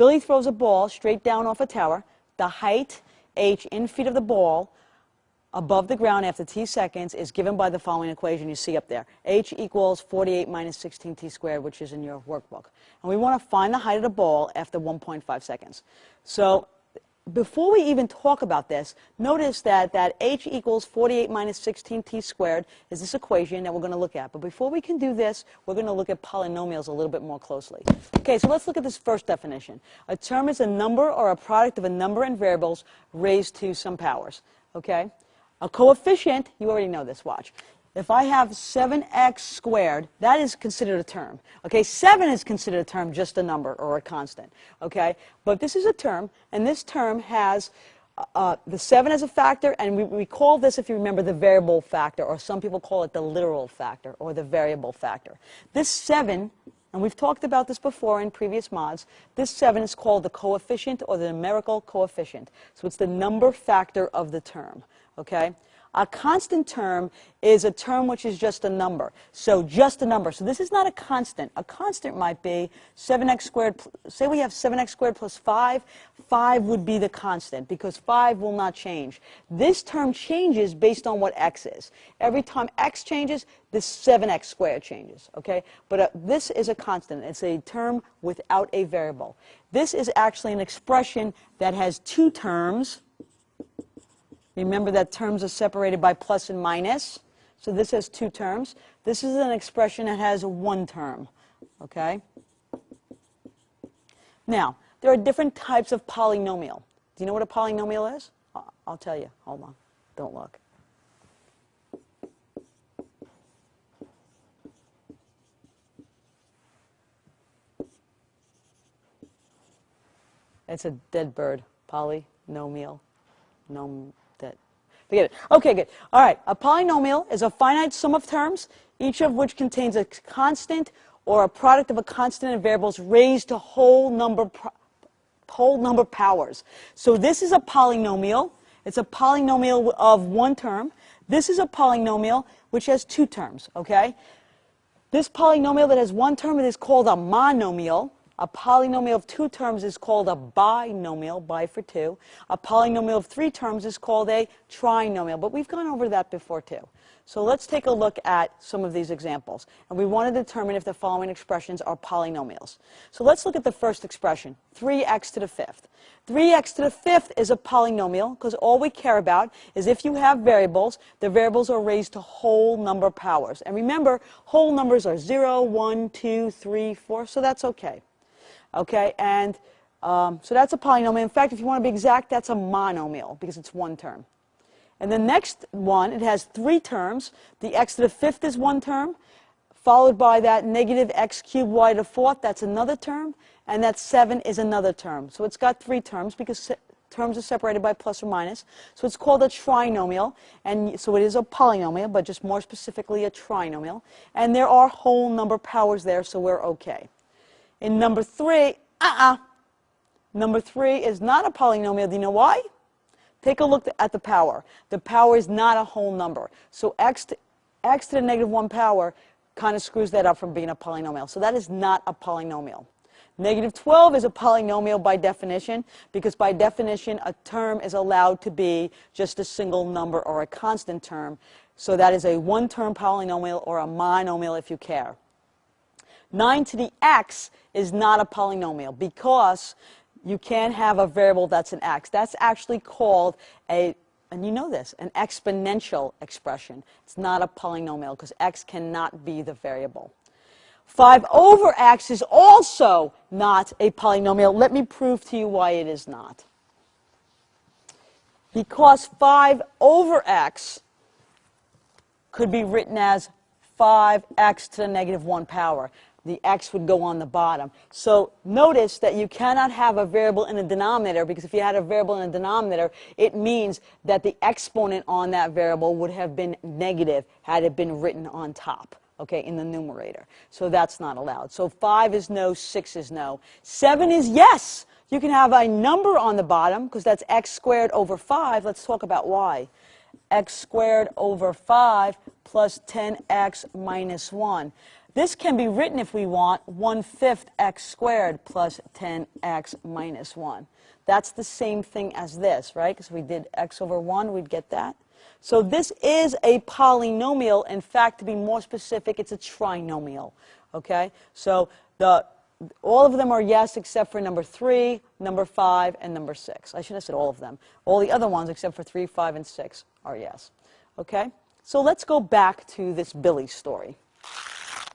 Billy throws a ball straight down off a tower. The height, h, in feet of the ball above the ground after t seconds is given by the following equation you see up there. H equals 48 minus 16t squared, which is in your workbook. And we want to find the height of the ball after 1.5 seconds. So before we even talk about this, notice that h equals 48 minus 16t squared is this equation that we're going to look at. But before we can do this, we're going to look at polynomials a little bit more closely. Okay, so let's look at this first definition. A term is a number or a product of a number and variables raised to some powers. Okay? A coefficient, you already know this, watch. If I have 7x squared, that is considered a term. Okay, 7 is considered a term, just a number or a constant. Okay, but this is a term, and this term has the 7 as a factor, and we call this, if you remember, the variable factor, or some people call it the literal factor, or the variable factor. This 7, and we've talked about this before in previous mods, this 7 is called the coefficient or the numerical coefficient. So it's the number factor of the term. Okay? A constant term is a term which is just a number. So just a number. So this is not a constant. A constant might be 7x squared. Say we have 7x squared plus 5. 5 would be the constant because 5 will not change. This term changes based on what x is. Every time x changes, this 7x squared changes. Okay? But this is a constant. It's a term without a variable. This is actually an expression that has two terms. Remember that terms are separated by plus and minus. So this has two terms. This is an expression that has one term. Okay? Now, there are different types of polynomial. Do you know what a polynomial is? I'll tell you. Hold on. Don't look. It's a dead bird. Polynomial. Forget it. Okay, good. All right. A polynomial is a finite sum of terms, each of which contains a constant or a product of a constant and variables raised to whole number powers. So this is a polynomial. It's a polynomial of one term. This is a polynomial which has two terms. Okay. This polynomial that has one term is called a monomial. A polynomial of two terms is called a binomial, bi for two. A polynomial of three terms is called a trinomial. But we've gone over that before too. So let's take a look at some of these examples. And we want to determine if the following expressions are polynomials. So let's look at the first expression, 3x to the fifth. 3x to the fifth is a polynomial because all we care about is if you have variables, the variables are raised to whole number powers. And remember, whole numbers are 0, 1, 2, 3, 4, so that's okay. Okay, and so that's a polynomial. In fact, if you want to be exact, that's a monomial because it's one term. And the next one, it has three terms. The x to the fifth is one term, followed by that negative x cubed y to the fourth, that's another term, and that 7 is another term. So it's got three terms because terms are separated by plus or minus. So it's called a trinomial, and so it is a polynomial, but just more specifically a trinomial. And there are whole number powers there, so we're okay. In number 3, number 3 is not a polynomial. Do you know why? Take a look at the power. The power is not a whole number. So x to the negative 1 power kind of screws that up from being a polynomial. So that is not a polynomial. Negative 12 is a polynomial by definition, because by definition a term is allowed to be just a single number or a constant term. So that is a one-term polynomial or a monomial if you care. 9 to the x is not a polynomial because you can't have a variable that's an x. That's actually called a, and you know this, an exponential expression. It's not a polynomial because x cannot be the variable. 5 over x is also not a polynomial. Let me prove to you why it is not. Because 5 over x could be written as 5x to the negative 1 power. The x would go on the bottom. So notice that you cannot have a variable in a denominator, because if you had a variable in a denominator, it means that the exponent on that variable would have been negative had it been written on top, okay, in the numerator. So that's not allowed. So 5 is no, 6 is no. 7 is yes. You can have a number on the bottom, because that's x squared over 5. Let's talk about why. X squared over 5 plus 10x minus 1. This can be written, if we want, 1/5 x squared plus 10x minus 1. That's the same thing as this, right? Because we did x over 1, we'd get that. So this is a polynomial. In fact, to be more specific, it's a trinomial. Okay? So all of them are yes except for number 3, number 5, and number 6. I should have said all of them. All the other ones except for 3, 5, and 6 are yes. Okay? So let's go back to this Billy story.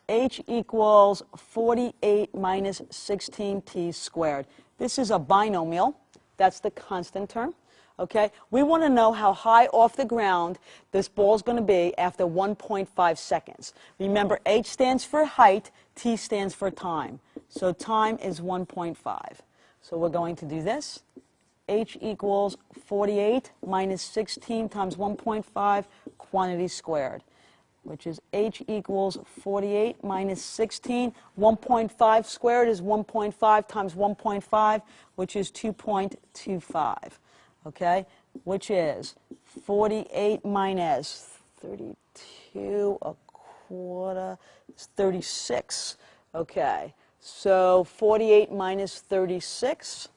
H equals 48 minus 16t squared. This is a binomial. That's the constant term. Okay? We want to know how high off the ground this ball is going to be after 1.5 seconds. Remember, H stands for height, T stands for time. So time is 1.5. So we're going to do this. H equals 48 minus 16 times 1.5 quantity squared, which is H equals 48 minus 16. 1.5 squared is 1.5 times 1.5, which is 2.25. Okay, which is 48 minus 32 a quarter is 36. Okay, so 48 minus 36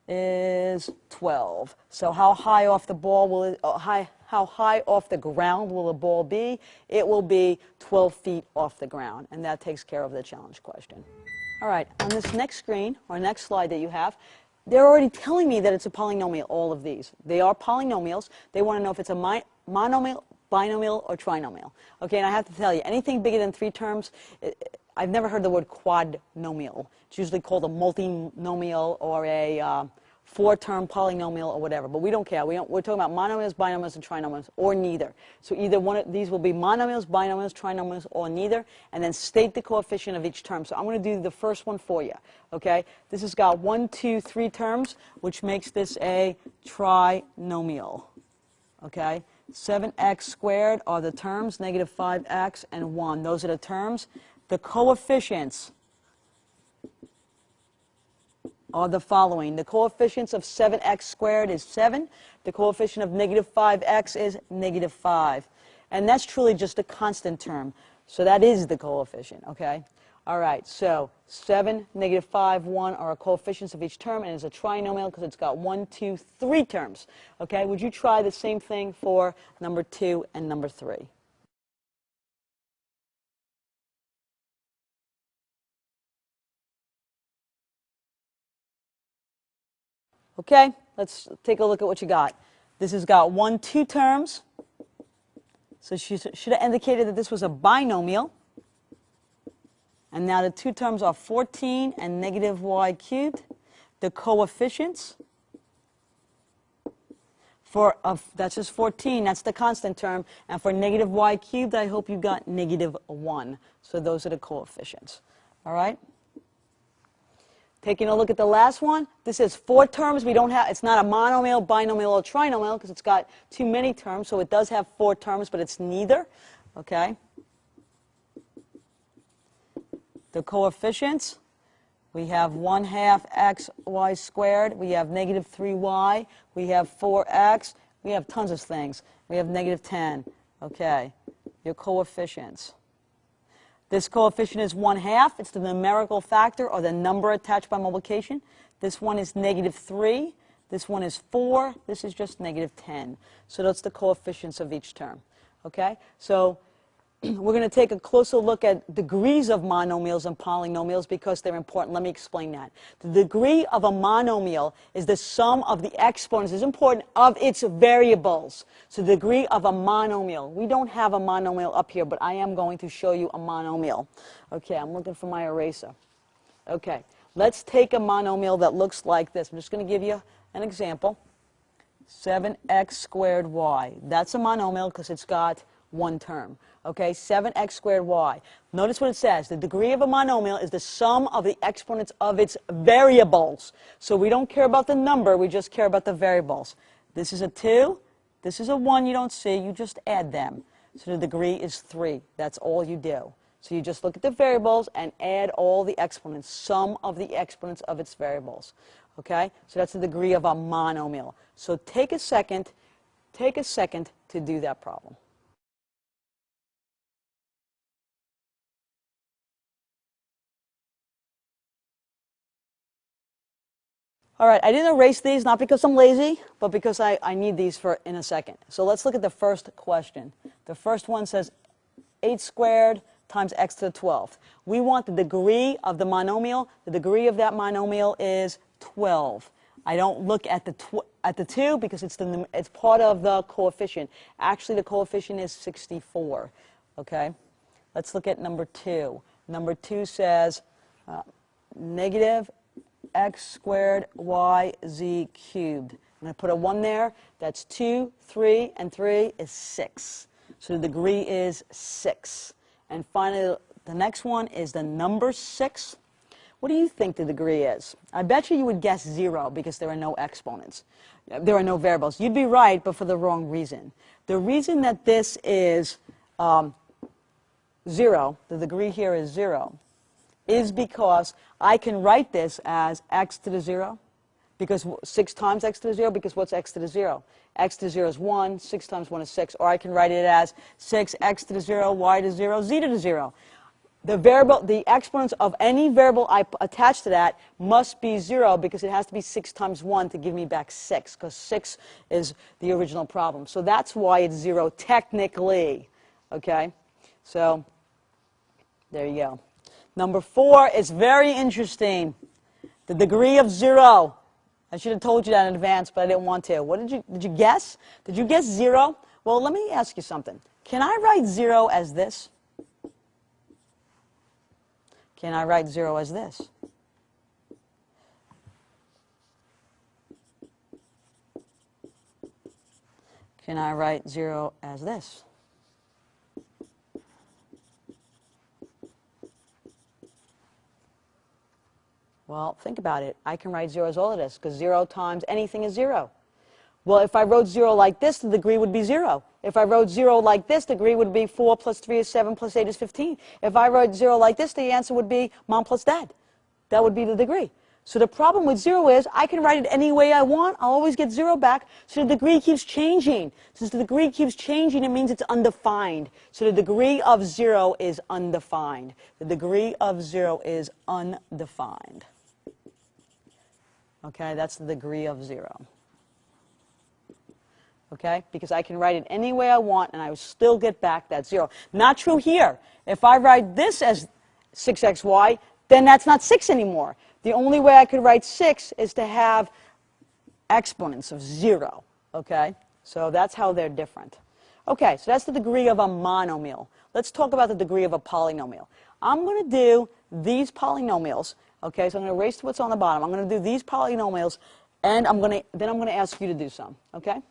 is 12. So how high off the ball will it, how high off the ground will the ball be? It will be 12 feet off the ground, and that takes care of the challenge question. All right, on this next screen, or next slide that you have, they're already telling me that it's a polynomial, all of these. They are polynomials. They want to know if it's a monomial, binomial, or trinomial. Okay, and I have to tell you, anything bigger than 3 terms, I've never heard the word quadnomial. It's usually called a multinomial or a 4-term polynomial or whatever, but we don't care. We're talking about monomials, binomials, and trinomials, or neither. So either one of these will be monomials, binomials, trinomials, or neither, and then state the coefficient of each term. So I'm going to do the first one for you. Okay? This has got 1, 2, 3 terms, which makes this a trinomial. Okay? 7x squared are the terms, negative 5x and 1. Those are the terms. The coefficients are the following. The coefficients of 7x squared is 7. The coefficient of negative 5x is negative 5. And that's truly just a constant term. So that is the coefficient, okay? All right, so 7, negative 5, 1 are our coefficients of each term, and it's a trinomial because it's got 1, 2, 3 terms. Okay, would you try the same thing for number 2 and number 3? Okay, let's take a look at what you got. This has got 1, 2 terms. So she should have indicated that this was a binomial. And now the 2 terms are 14 and negative y cubed. The coefficients that's just 14, that's the constant term. And for negative y cubed, I hope you got negative 1. So those are the coefficients. All right? Taking a look at the last one, this is 4 terms. It's not a monomial, binomial, or trinomial because it's got too many terms. So it does have 4 terms, but it's neither. Okay? The coefficients, we have 1/2 xy squared. We have negative 3y. We have 4x. We have tons of things. We have negative 10. Okay? Your coefficients. This coefficient is 1/2. It's the numerical factor or the number attached by multiplication. This one is negative 3. This one is 4. This is just negative 10. So that's the coefficients of each term. Okay? So we're going to take a closer look at degrees of monomials and polynomials because they're important. Let me explain that. The degree of a monomial is the sum of the exponents, is important, of its variables. So the degree of a monomial. We don't have a monomial up here, but I am going to show you a monomial. Okay, I'm looking for my eraser. Okay, let's take a monomial that looks like this. I'm just going to give you an example. 7x squared y. That's a monomial because it's got 1 term. Okay, 7x squared y. Notice what it says. The degree of a monomial is the sum of the exponents of its variables. So we don't care about the number, we just care about the variables. This is a 2, this is a 1 you don't see, you just add them. So the degree is 3. That's all you do. So you just look at the variables and add all the exponents, sum of the exponents of its variables. Okay, so that's the degree of a monomial. So take a second to do that problem. All right, I didn't erase these, not because I'm lazy, but because I need these for in a second. So let's look at the first question. The first one says 8 squared times x to the 12th. We want the degree of the monomial. The degree of that monomial is 12. I don't look at the 2 because it's part of the coefficient. Actually, the coefficient is 64. Okay? Let's look at number 2. Number 2 says negative x squared yz cubed. I'm going to put a 1 there. That's 2, 3, and 3 is 6. So the degree is 6. And finally, the next one is the number 6. What do you think the degree is? I bet you would guess 0 because there are no exponents. There are no variables. You'd be right, but for the wrong reason. The reason that this is 0, the degree here is 0, is because I can write this as x to the 0, because 6 times x to the 0, because what's x to the 0? X to the 0 is 1, 6 times 1 is 6, or I can write it as 6, x to the 0, y to 0, z to the 0. The variable, the exponents of any variable I attach to that must be 0 because it has to be 6 times 1 to give me back 6, because 6 is the original problem. So that's why it's 0 technically. Okay? So there you go. Number 4 is very interesting. The degree of 0. I should have told you that in advance, but I didn't want to. What did you guess? Did you guess 0? Well, let me ask you something. Can I write 0 as this? Can I write 0 as this? Can I write 0 as this? Well, think about it. I can write 0 as all of this, because 0 times anything is 0. Well, if I wrote 0 like this, the degree would be 0. If I wrote 0 like this, the degree would be 4 plus 3 is 7 plus 8 is 15. If I wrote 0 like this, the answer would be mom plus dad. That would be the degree. So the problem with 0 is I can write it any way I want. I'll always get 0 back. So the degree keeps changing. Since the degree keeps changing, it means it's undefined. So the degree of 0 is undefined. The degree of 0 is undefined. Okay, that's the degree of 0. Okay, because I can write it any way I want, and I will still get back that 0. Not true here. If I write this as 6xy, then that's not 6 anymore. The only way I could write 6 is to have exponents of 0. Okay, so that's how they're different. Okay, so that's the degree of a monomial. Let's talk about the degree of a polynomial. I'm going to do these polynomials. Okay, so I'm going to erase what's on the bottom. I'm going to do these polynomials, and then I'm going to ask you to do some. Okay?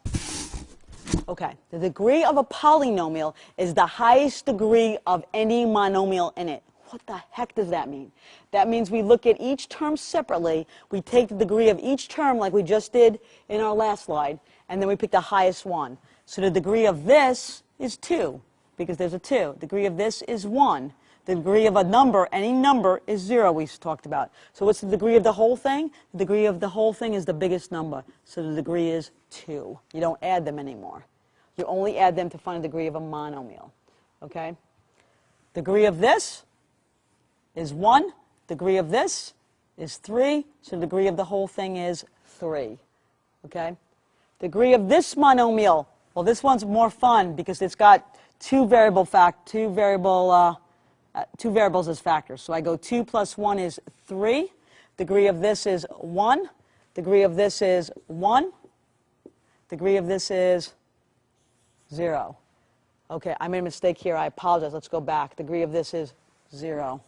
Okay, the degree of a polynomial is the highest degree of any monomial in it. What the heck does that mean? That means we look at each term separately. We take the degree of each term like we just did in our last slide, and then we pick the highest one. So the degree of this is 2, because there's a 2. The degree of this is 1. The degree of a number, any number, is 0, we talked about. So what's the degree of the whole thing? The degree of the whole thing is the biggest number. So the degree is 2. You don't add them anymore. You only add them to find the degree of a monomial. Okay? Degree of this is 1. Degree of this is 3. So the degree of the whole thing is 3. Okay? Degree of this monomial, well, this one's more fun because it's got two variables as factors. So I go 2 plus 1 is 3. Degree of this is 1. Degree of this is 1. Degree of this is 0. Okay, I made a mistake here. I apologize. Let's go back. Degree of this is 0.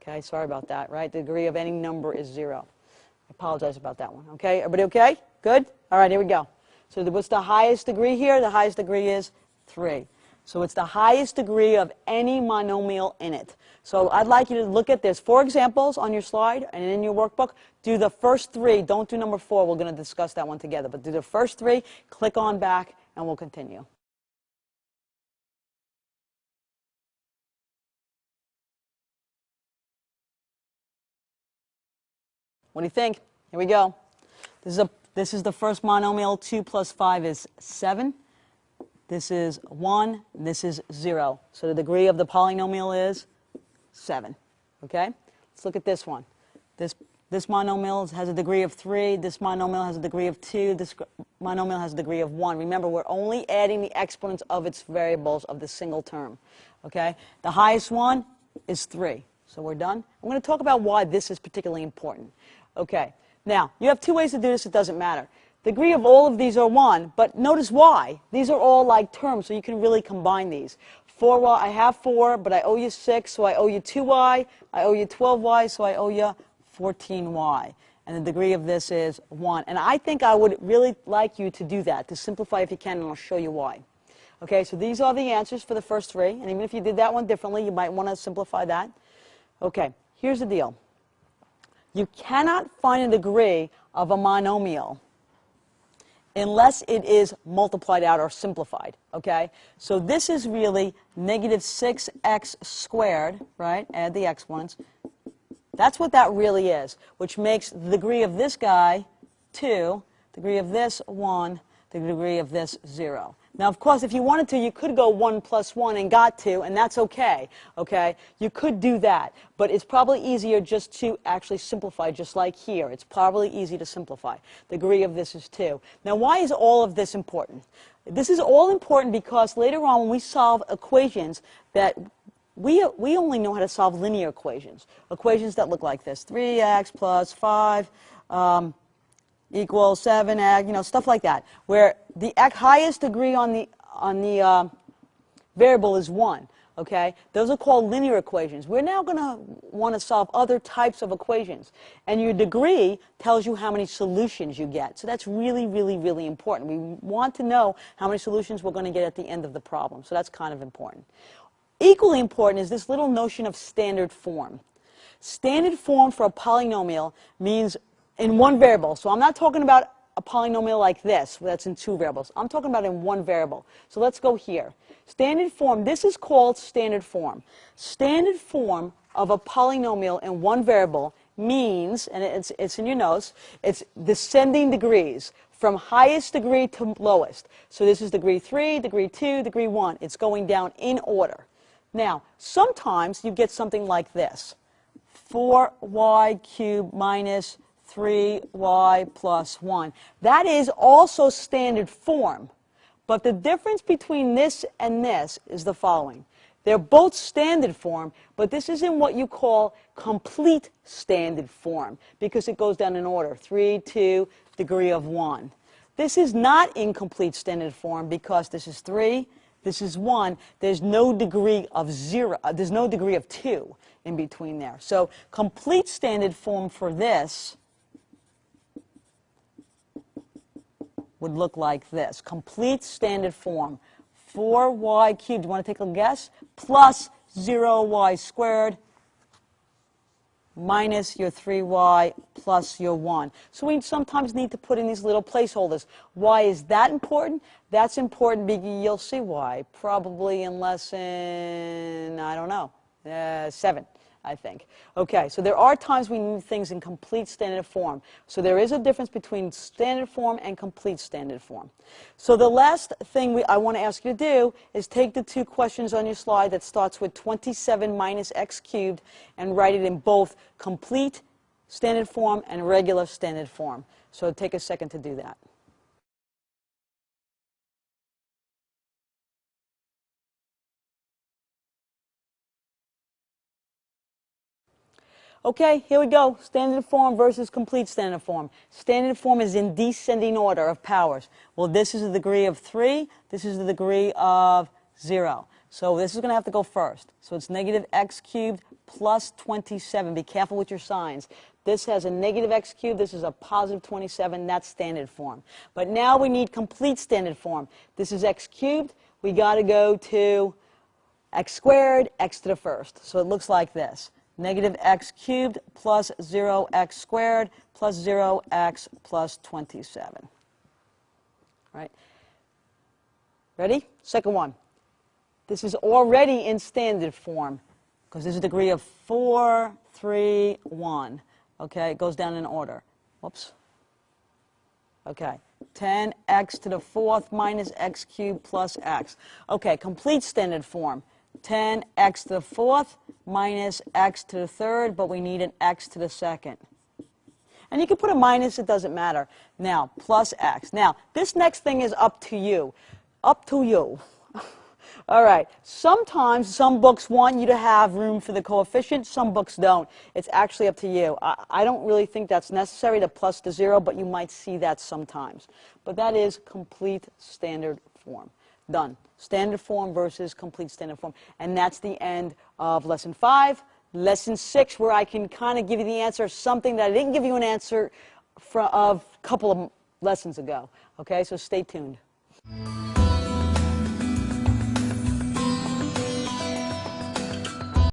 Okay, sorry about that, right? The degree of any number is 0. I apologize about that one. Okay, everybody okay? Good? All right, here we go. So what's the highest degree here? The highest degree is 3. So it's the highest degree of any monomial in it. So I'd like you to look at this. 4 examples on your slide and in your workbook. Do the first 3. Don't do number 4. We're going to discuss that one together. But do the first 3. Click on back, and we'll continue. What do you think? Here we go. This is the first monomial. 2 plus 5 is 7. This is 1. This is 0. So the degree of the polynomial is 7. Okay? Let's look at this one. This This monomial has a degree of 3. This monomial has a degree of 2. This monomial has a degree of 1. Remember, we're only adding the exponents of its variables of the single term. Okay? The highest one is 3. So we're done. I'm going to talk about why this is particularly important. Okay. Now, you have two ways to do this. It doesn't matter. The degree of all of these are 1, but notice why. These are all like terms, so you can really combine these. 4y, I have 4, but I owe you 6, so I owe you 2y. I owe you 12y, so I owe you 14y. And the degree of this is 1. And I think I would really like you to do that, to simplify if you can, and I'll show you why. Okay, so these are the answers for the first 3. And even if you did that one differently, you might want to simplify that. Okay, here's the deal. You cannot find a degree of a monomial unless it is multiplied out or simplified, okay? So this is really negative 6x squared, right? Add the exponents. That's what that really is, which makes the degree of this guy 2, degree of this 1, the degree of this 0. Now, of course, if you wanted to, you could go 1 plus 1 and got 2, and that's okay, okay? You could do that, but it's probably easier just to actually simplify, just like here. It's probably easy to simplify. The degree of this is 2. Now, why is all of this important? This is all important because later on when we solve equations that we only know how to solve linear equations, equations that look like this, 3x plus 5 equals 7x, you know, stuff like that, where the highest degree on the variable is 1. Okay, those are called linear equations. We're now going to want to solve other types of equations, and your degree tells you how many solutions you get. So that's really, really, really important. We want to know how many solutions we're going to get at the end of the problem. So that's kind of important. Equally important is this little notion of standard form. Standard form for a polynomial means in one variable. So I'm not talking about a polynomial like this, that's in 2 variables. I'm talking about in 1 variable. So let's go here. Standard form, this is called standard form. Standard form of a polynomial in 1 variable means, and it's in your notes, it's descending degrees from highest degree to lowest. So this is degree 3, degree 2, degree 1. It's going down in order. Now, sometimes you get something like this. 4y cubed minus 3y plus 1. That is also standard form. But the difference between this and this is the following. They're both standard form, but this is in what you call complete standard form because it goes down in order. 3, 2, degree of 1. This is not in complete standard form because this is 3, this is 1. There's no degree of 0. There's no degree of 2 in between there. So complete standard form for this would look like this. Complete standard form. 4y cubed, do you want to take a guess? Plus 0y squared minus your 3y plus your 1. So we sometimes need to put in these little placeholders. Why is that important? That's important because you'll see why. Probably in lesson, I don't know, 7. I think. Okay, so there are times we need things in complete standard form. So there is a difference between standard form and complete standard form. So the last thing I want to ask you to do is take the 2 questions on your slide that starts with 27 minus x cubed and write it in both complete standard form and regular standard form. So take a second to do that. Okay, here we go. Standard form versus complete standard form. Standard form is in descending order of powers. Well, this is the degree of 3. This is the degree of 0. So this is going to have to go first. So it's negative x cubed plus 27. Be careful with your signs. This has a negative x cubed. This is a positive 27. That's standard form. But now we need complete standard form. This is x cubed. We got to go to x squared, x to the first. So it looks like this. Negative x cubed plus 0x squared plus 0x plus 27. Right? Ready? Second one. This is already in standard form because there's a degree of 4, 3, 1. Okay, it goes down in order. Whoops. Okay, 10x to the 4th minus x cubed plus x. Okay, complete standard form. 10x to the 4th minus x to the 3rd, but we need an x to the 2nd. And you can put a minus, it doesn't matter. Now, plus x. Now, this next thing is up to you. Up to you. All right, sometimes some books want you to have room for the coefficient, some books don't. It's actually up to you. I don't really think that's necessary to plus the 0, but you might see that sometimes. But that is complete standard form. Done. Standard form versus complete standard form. And that's the end of lesson 5. Lesson 6, where I can kind of give you the answer of something that I didn't give you an answer of a couple of lessons ago. Okay, so stay tuned.